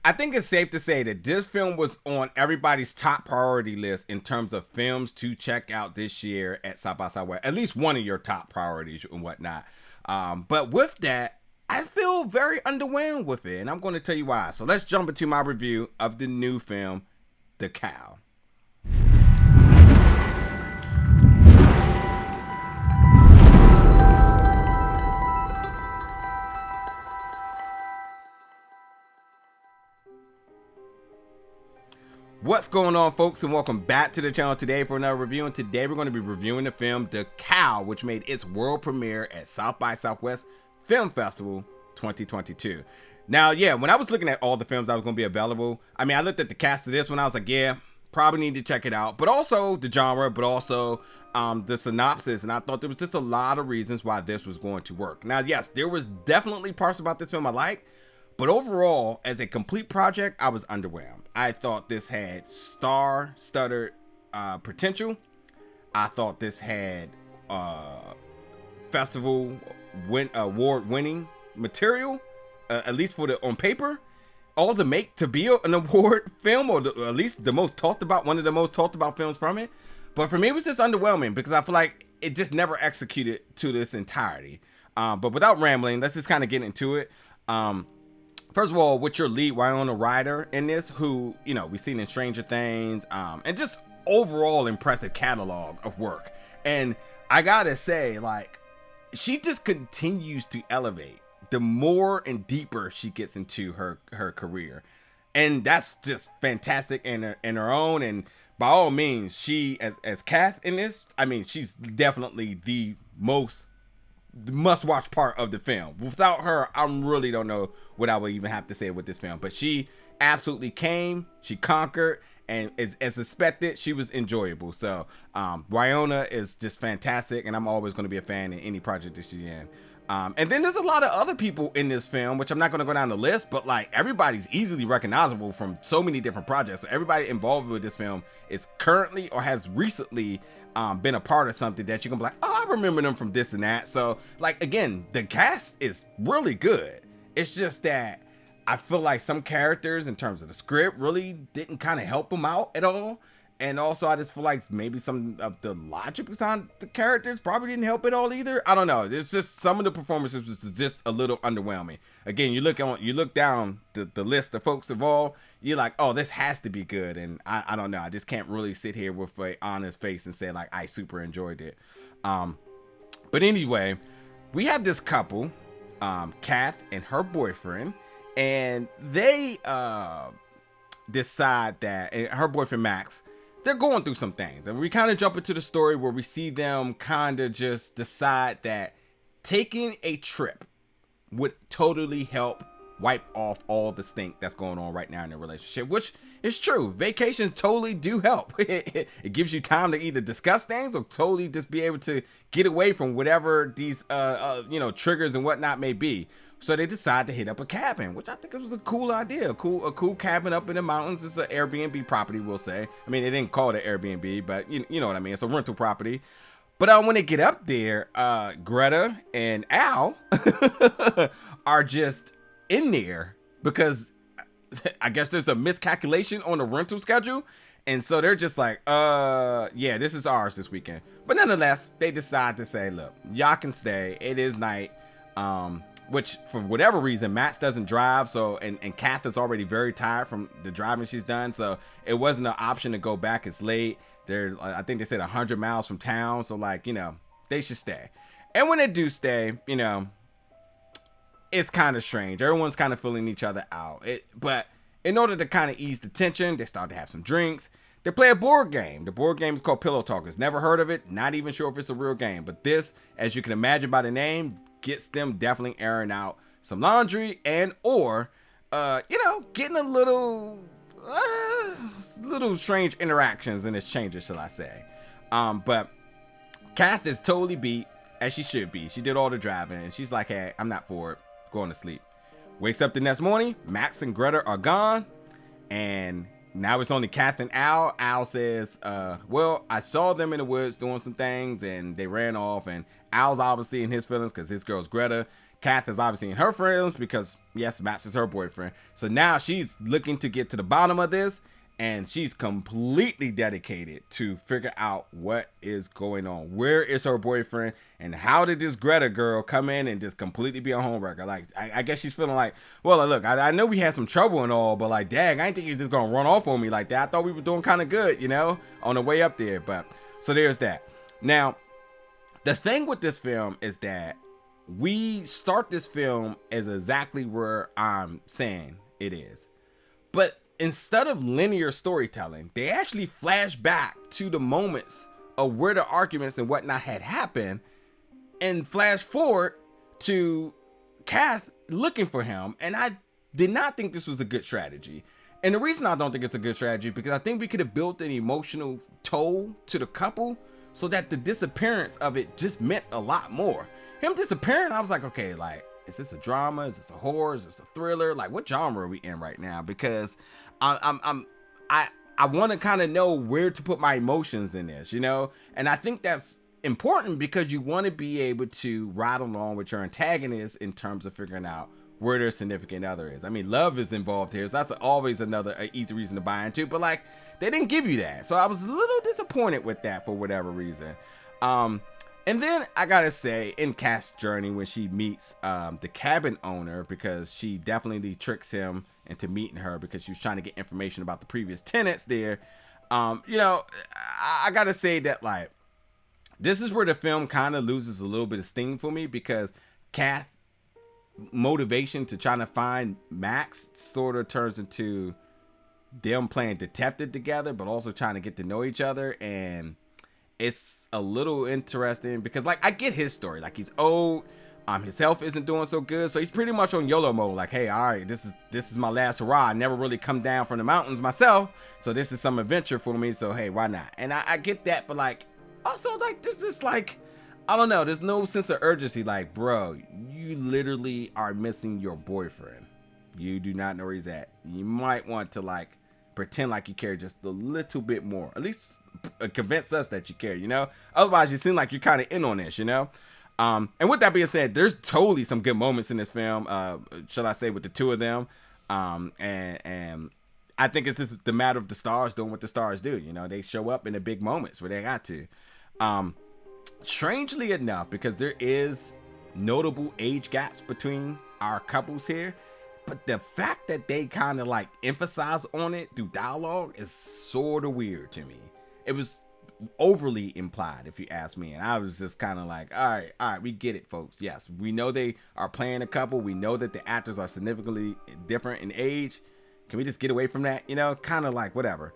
I think it's safe to say that this film was on everybody's top priority list in terms of films to check out this year at South by Southwest. At least one of your top priorities and whatnot. But with that, I feel very underwhelmed with it, and I'm going to tell you why. So let's jump into my review of the new film, The Cow. What's going on, folks, and welcome back to the channel today for another review. And today we're going to be reviewing the film The Cow, which made its world premiere at South by Southwest Film Festival 2022. Now, yeah, when I was looking at all the films that was going to be available, I mean, I looked at the cast of this one, I was like, yeah, probably need to check it out. But also the genre, but also the synopsis, and I thought there was just a lot of reasons why this was going to work. Now, yes, there was definitely parts about this film I liked, but overall, as a complete project, I was underwhelmed. I thought this had star-studded potential. I thought this had festival award-winning material, at least for on paper. All to make to be an award film, or at least the most talked about, one of the most talked about films from it. But for me, it was just underwhelming because I feel like it just never executed to this entirety. But without rambling, let's just kind of get into it. First of all, with your lead, Winona Ryder, in this, who, you know, we've seen in Stranger Things, and just overall impressive catalog of work. And I gotta say, like, she just continues to elevate the more and deeper she gets into her career. And that's just fantastic in her own. And by all means, she, as Kath in this, I mean, she's definitely the most must-watch part of the film. Without her, I really don't know what I would even have to say with this film. But she absolutely came, she conquered, and as expected, she was enjoyable. So Winona is just fantastic, and I'm always going to be a fan in any project that she's in. And then there's a lot of other people in this film, which I'm not going to go down the list, but like everybody's easily recognizable from so many different projects. So everybody involved with this film is currently or has recently been a part of something that you can be like, oh, I remember them from this and that. So like, again, the cast is really good. It's just that I feel like some characters in terms of the script really didn't kind of help them out at all. And also, I just feel like maybe some of the logic behind the characters probably didn't help at all either. I don't know. It's just some of the performances was just a little underwhelming. Again, you look down the list of folks involved, you're like, oh, this has to be good. And I don't know. I just can't really sit here with an honest face and say like I super enjoyed it. But anyway, we have this couple, Kath and her boyfriend, and they decide that, and her boyfriend Max, they're going through some things, and we kind of jump into the story where we see them kind of just decide that taking a trip would totally help wipe off all the stink that's going on right now in their relationship, which is true. Vacations totally do help. It gives you time to either discuss things or totally just be able to get away from whatever these triggers and whatnot may be. So they decide to hit up a cabin, which I think was a cool idea. A cool cabin up in the mountains. It's an Airbnb property, we'll say. I mean, they didn't call it Airbnb, but you know what I mean. It's a rental property. But when they get up there, Greta and Al are just in there because I guess there's a miscalculation on the rental schedule. And so they're just like, yeah, this is ours this weekend. But nonetheless, they decide to say, look, y'all can stay. It is night. Which for whatever reason, Max doesn't drive. So, and Kath is already very tired from the driving she's done. So it wasn't an option to go back. It's late. They're, I think they said 100 miles from town. So like, you know, they should stay. And when they do stay, you know, it's kind of strange. Everyone's kind of filling each other out. But in order to kind of ease the tension, they start to have some drinks. They play a board game. The board game is called Pillow Talkers. Never heard of it. Not even sure if it's a real game. But this, as you can imagine by the name, gets them definitely airing out some laundry and or getting a little strange interactions and exchanges, shall I say. But Kath is totally beat, as she should be. She did all the driving and she's like, hey, I'm not for it, going to sleep. Wakes up the next morning, Max and Greta are gone, and now it's only Kath and Al. Al says, well, I saw them in the woods doing some things and they ran off, and Al's obviously in his feelings because his girl's Greta Kath is obviously in her feelings because, yes, Max is her boyfriend. So now she's looking to get to the bottom of this, and she's completely dedicated to figure out what is going on. Where is her boyfriend, and how did this Greta girl come in and just completely be a homewrecker? Like, I guess she's feeling like, well, look, I know we had some trouble and all, but like, dang, I didn't think he was just gonna run off on me like that. I thought we were doing kind of good, you know, on the way up there. But so there's that. Now, the thing with this film is that we start this film as exactly where I'm saying it is. But instead of linear storytelling, they actually flash back to the moments of where the arguments and whatnot had happened and flash forward to Kath looking for him. And I did not think this was a good strategy. And the reason I don't think it's a good strategy, because I think we could have built an emotional toll to the couple so that the disappearance of it just meant a lot more. Him disappearing, I was like, okay, like, is this a drama? Is this a horror? Is this a thriller? Like, what genre are we in right now? Because I want to kind of know where to put my emotions in this, you know? And I think that's important because you want to be able to ride along with your antagonist in terms of figuring out where their significant other is. I mean, love is involved here, so that's always another easy reason to buy into, but like, they didn't give you that. So I was a little disappointed with that for whatever reason. And then I gotta say, in Kath's journey, when she meets the cabin owner, because she definitely tricks him into meeting her because she was trying to get information about the previous tenants there. You know, I gotta say that, like, this is where the film kind of loses a little bit of steam for me, because Kath's motivation to trying to find Max sort of turns into them playing detective together, but also trying to get to know each other. And it's a little interesting because, like, I get his story. Like, he's old, his health isn't doing so good, so he's pretty much on YOLO mode. Like, hey, all right, this is my last hurrah. I never really come down from the mountains myself, so this is some adventure for me. So hey, why not? And I get that, but like, also, like, there's this, like, I don't know, there's no sense of urgency. Like, bro, you literally are missing your boyfriend. You do not know where he's at. You might want to, like, pretend like you care just a little bit more. At least convince us that you care, you know? Otherwise, you seem like you're kind of in on this, you know? And with that being said, there's totally some good moments in this film, shall I say, with the two of them. And I think it's just the matter of the stars doing what the stars do. You know, they show up in the big moments where they got to. Strangely enough, because there is notable age gaps between our couples here, but the fact that they kind of like emphasize on it through dialogue is sort of weird to me. It was overly implied, if you ask me, and I was just kind of like, all right, we get it, folks. Yes, we know they are playing a couple. We know that the actors are significantly different in age. Can we just get away from that? You know, kind of like whatever.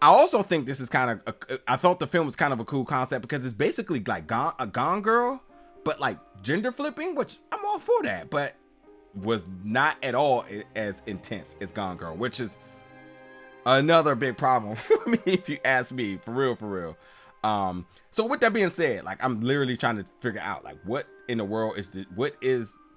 I also think this is kind of I thought the film was kind of a cool concept because it's basically like a Gone Girl, but like gender flipping, which I'm all for that, but was not at all as intense as Gone Girl, which is another big problem for me, if you ask me, for real. So with that being said, like, I'm literally trying to figure out, like, what in the world is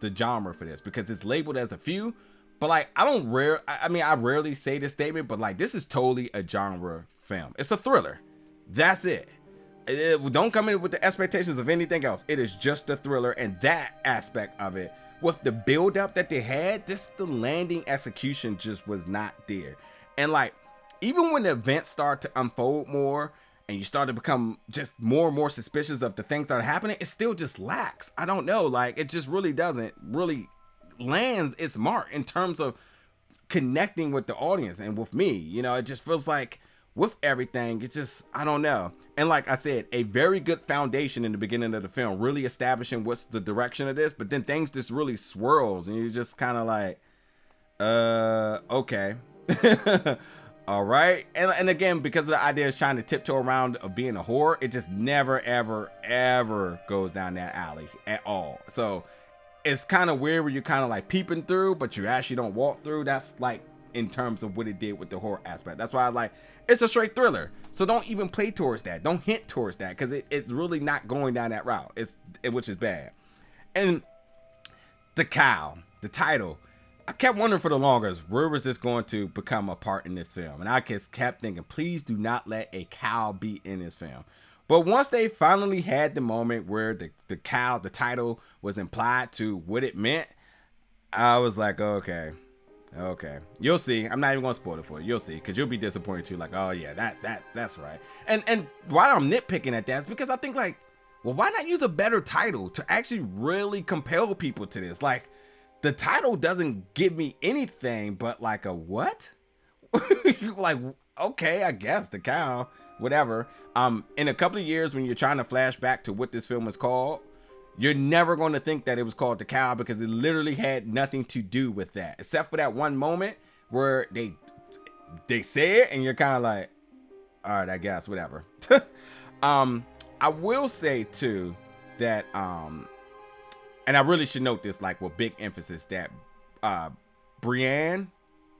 the genre for this, because it's labeled as a few, but like, I rarely say this statement, but like, this is totally a genre film. It's a thriller. That's it. Don't come in with the expectations of anything else. It is just a thriller, and that aspect of it, with the build up that they had, just the landing execution just was not there. And like, even when the events start to unfold more and you start to become just more and more suspicious of the things that are happening, it still just lacks. I don't know, like, it just really doesn't really land its mark in terms of connecting with the audience and with me. You know, it just feels like with everything, it just, I don't know. And like I said, a very good foundation in the beginning of the film, really establishing what's the direction of this, but then things just really swirls and you're just kind of like, okay. All right. And again, because of the idea is trying to tiptoe around of being a horror, it just never, ever goes down that alley at all. So it's kind of weird where you're kind of like peeping through, but you actually don't walk through. That's like in terms of what it did with the horror aspect. That's why I like, it's a straight thriller. So don't even play towards that. Don't hint towards that, because it's really not going down that route. Which is bad. And the cow, the title, I kept wondering for the longest, where was this going to become a part in this film? And I just kept thinking, please do not let a cow be in this film. But once they finally had the moment where the cow, the title was implied to what it meant, I was like, okay, you'll see. I'm not even gonna spoil it for you. You'll see, because you'll be disappointed too. Like, oh yeah, that's right. And why I'm nitpicking at that is because I think like, well, why not use a better title to actually really compel people to this? Like, the title doesn't give me anything but like a what? Like, okay, I guess the cow, whatever. In a couple of years, when you're trying to flash back to what this film is called, you're never going to think that it was called The Cow, because it literally had nothing to do with that, except for that one moment where they say it and you're kind of like, all right, I guess, whatever. I will say too that, and I really should note this, like, with big emphasis, that Brianne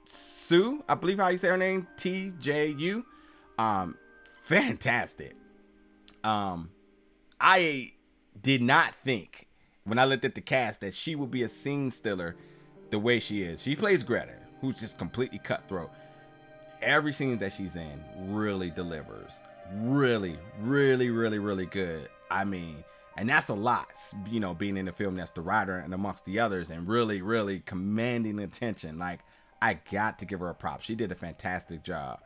Sue, I believe how you say her name, TJU, fantastic. I did not think when I looked at the cast that she would be a scene stealer the way she is. She plays Greta, who's just completely cutthroat. Every scene that she's in really delivers. Really, really, really, really good. I mean, and that's a lot, you know, being in the film that's the writer and amongst the others, and really, really commanding attention. Like, I got to give her a prop. She did a fantastic job.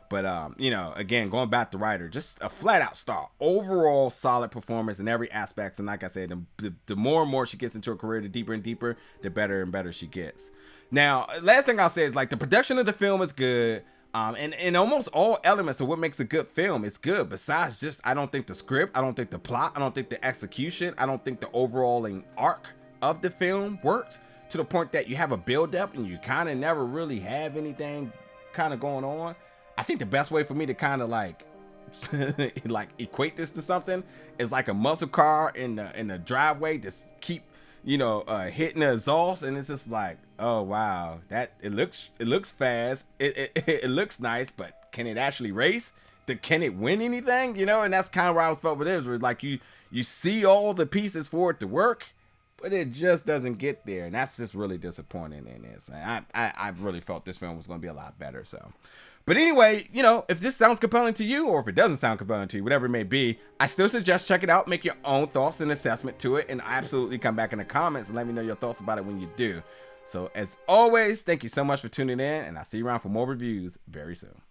But, you know, again, going back to Ryder, just a flat out star. Overall solid performance in every aspect. And like I said, the more and more she gets into her career, the deeper and deeper, the better and better she gets. Now, last thing I'll say is, like, the production of the film is good. And in almost all elements of what makes a good film, it's good. Besides just, I don't think the script, I don't think the plot, I don't think the execution, I don't think the overall arc of the film worked to the point that you have a build up and you kind of never really have anything kind of going on. I think the best way for me to kind of like like equate this to something is like a muscle car in the driveway, just keep, you know, hitting the exhaust, and it's just like, oh wow, that it looks fast, it looks nice, but can it actually race? Can it win anything? You know, and that's kind of where I was felt with this, where like you see all the pieces for it to work, but it just doesn't get there, and that's just really disappointing in this. And I really felt this film was going to be a lot better. So, but anyway, you know, if this sounds compelling to you, or if it doesn't sound compelling to you, whatever it may be, I still suggest check it out, make your own thoughts and assessment to it, and absolutely come back in the comments and let me know your thoughts about it when you do. So as always, thank you so much for tuning in, and I'll see you around for more reviews very soon.